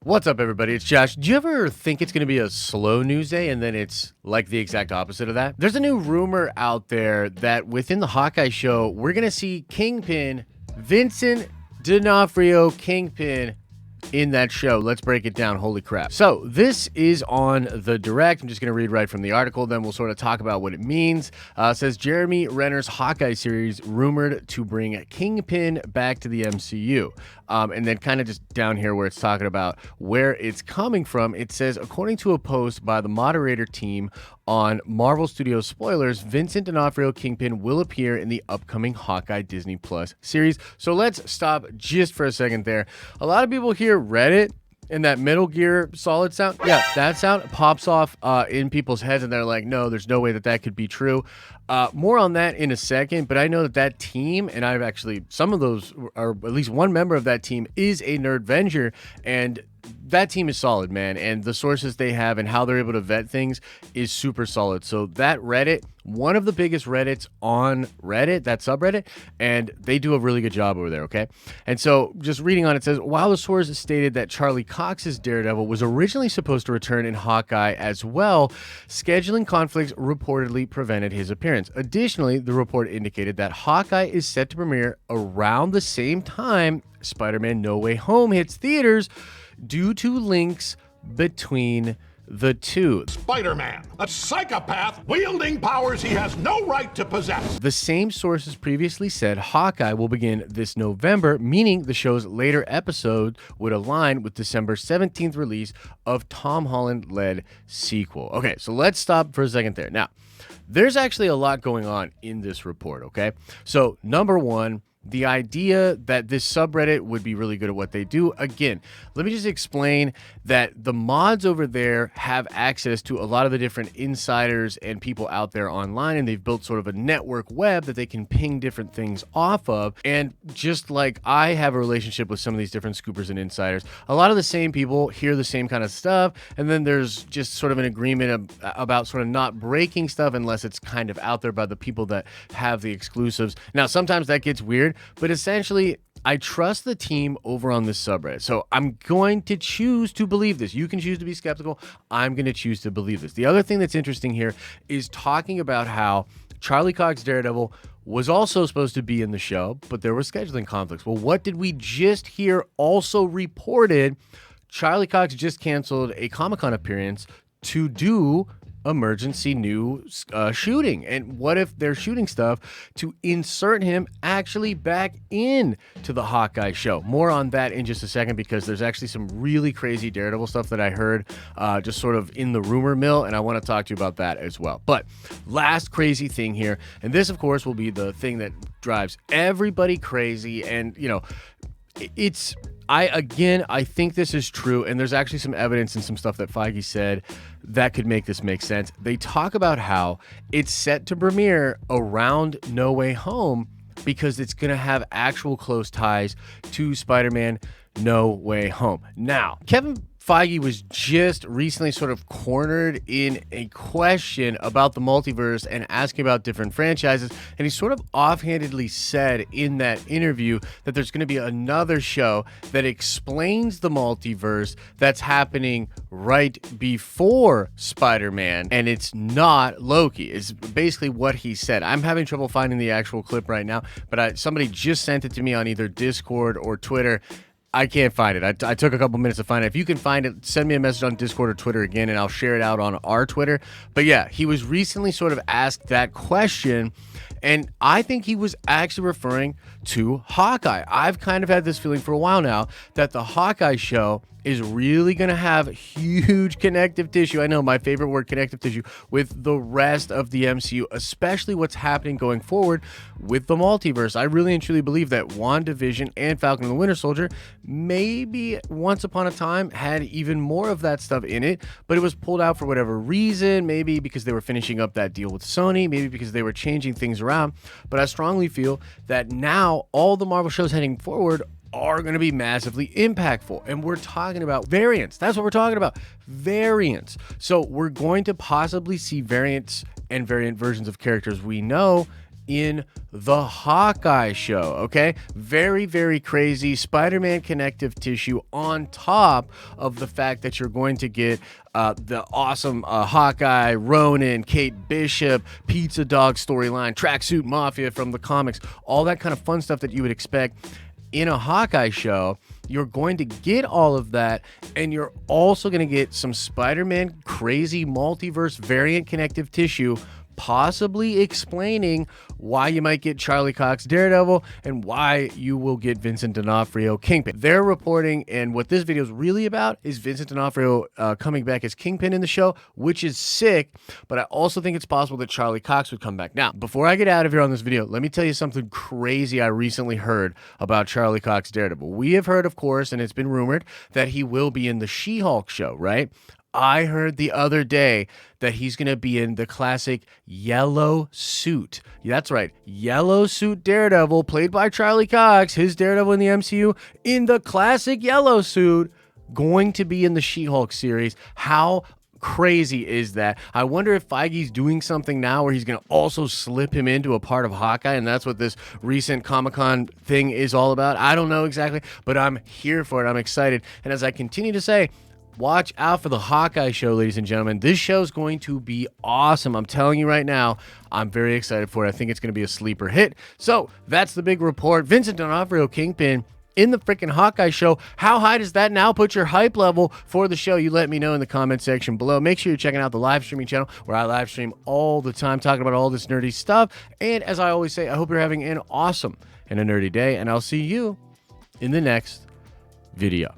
What's up, everybody? It's Josh. Do you ever think it's going to be a slow news day and then it's like the exact opposite of that? There's a new rumor out there that within the Hawkeye show, we're going to see Kingpin, Vincent D'Onofrio Kingpin in that show. Let's break it down. Holy crap. So this is on the direct. I'm just going to read right from the article. Then we'll sort of talk about what it means. It says Jeremy Renner's Hawkeye series rumored to bring Kingpin back to the MCU. And then kind of just down here where it's talking about where it's coming from, it says, according to a post by the moderator team on Marvel Studios spoilers, Vincent D'Onofrio Kingpin will appear in the upcoming Hawkeye Disney Plus series. So let's stop just for a second there. A lot of people hear Reddit and that Metal Gear Solid sound. Yeah, that sound pops off in people's heads and they're like, no, there's no way that that could be true. More on that in a second, but I know that that team, and I've actually, some of those, or at least one member of that team is a Nerdvenger, and that team is solid, man. And the sources they have and how they're able to vet things is super solid. So that Reddit, one of the biggest Reddits on Reddit, that subreddit, and they do a really good job over there, okay? And so just reading on it says, while the source stated that Charlie Cox's Daredevil was originally supposed to return in Hawkeye as well, scheduling conflicts reportedly prevented his appearance. Additionally, the report indicated that Hawkeye is set to premiere around the same time Spider-Man No Way Home hits theaters due to links between the two. Spider-Man, a psychopath wielding powers he has no right to possess. The same sources previously said Hawkeye will begin this November, meaning the show's later episode would align with December 17th release of Tom Holland-led sequel. Okay, so let's stop for a second there. Now, there's actually a lot going on in this report, okay? So, number one, the idea that this subreddit would be really good at what they do. Again, let me just explain that the mods over there have access to a lot of the different insiders and people out there online, and they've built sort of a network web that they can ping different things off of. And just like I have a relationship with some of these different scoopers and insiders, a lot of the same people hear the same kind of stuff, and then there's just sort of an agreement about sort of not breaking stuff unless it's kind of out there by the people that have the exclusives. Now, sometimes that gets weird, but essentially, I trust the team over on this subreddit. So I'm going to choose to believe this. You can choose to be skeptical. I'm going to choose to believe this. The other thing that's interesting here is talking about how Charlie Cox Daredevil was also supposed to be in the show, but there were scheduling conflicts. Well, what did we just hear also reported? Charlie Cox just canceled a Comic-Con appearance to do emergency new shooting. And what if they're shooting stuff to insert him actually back in to the Hawkeye show? More on that in just a second, because there's actually some really crazy Daredevil stuff that I heard just sort of in the rumor mill, and I want to talk to you about that as well. But last crazy thing here, and this of course will be the thing that drives everybody crazy, and you know, I think this is true, and there's actually some evidence and some stuff that Feige said that could make this make sense. They talk about how it's set to premiere around No Way Home because it's going to have actual close ties to Spider-Man No Way Home. Now, Kevin Feige was just recently sort of cornered in a question about the multiverse and asking about different franchises, and he sort of offhandedly said in that interview that there's going to be another show that explains the multiverse that's happening right before Spider-Man, and it's not Loki. It's basically what he said. I'm having trouble finding the actual clip right now, but somebody just sent it to me on either Discord or Twitter. I can't find it. I took a couple minutes to find it. If you can find it, send me a message on Discord or Twitter again, and I'll share it out on our Twitter. But yeah, he was recently sort of asked that question, and I think he was actually referring to Hawkeye. I've kind of had this feeling for a while now that the Hawkeye show is really going to have huge connective tissue. I know, my favorite word, connective tissue, with the rest of the MCU, especially what's happening going forward with the multiverse. I really and truly believe that WandaVision and Falcon and the Winter Soldier maybe once upon a time had even more of that stuff in it, but it was pulled out for whatever reason, maybe because they were finishing up that deal with Sony, maybe because they were changing things around. But I strongly feel that now all the Marvel shows heading forward are going to be massively impactful. And we're talking about variants. That's what we're talking about. Variants. So we're going to possibly see variants and variant versions of characters we know in the Hawkeye show, okay? Very, very crazy Spider-Man connective tissue on top of the fact that you're going to get the awesome Hawkeye, Ronin, Kate Bishop, Pizza Dog storyline, Tracksuit Mafia from the comics, all that kind of fun stuff that you would expect in a Hawkeye show. You're going to get all of that, and you're also going to get some Spider-Man crazy multiverse variant connective tissue, possibly explaining why you might get Charlie Cox Daredevil and why you will get Vincent D'Onofrio Kingpin. They're reporting, and what this video is really about is Vincent D'Onofrio coming back as Kingpin in the show, which is sick, but I also think it's possible that Charlie Cox would come back. Now, before I get out of here on this video, let me tell you something crazy I recently heard about Charlie Cox Daredevil. We have heard, of course, and it's been rumored that he will be in the She-Hulk show, right? I heard the other day that he's going to be in the classic yellow suit. That's right. Yellow suit Daredevil, played by Charlie Cox, his Daredevil in the MCU, in the classic yellow suit, going to be in the She-Hulk series. How crazy is that? I wonder if Feige's doing something now where he's going to also slip him into a part of Hawkeye, and that's what this recent Comic-Con thing is all about. I don't know exactly, but I'm here for it. I'm excited. And as I continue to say, watch out for the Hawkeye show, ladies and gentlemen. This show is going to be awesome. I'm telling you right now, I'm very excited for it. I think it's going to be a sleeper hit. So that's the big report. Vincent D'Onofrio Kingpin in the freaking Hawkeye show. How high does that now put your hype level for the show? You let me know in the comment section below. Make sure you're checking out the live streaming channel where I live stream all the time, talking about all this nerdy stuff. And as I always say, I hope you're having an awesome and a nerdy day, and I'll see you in the next video.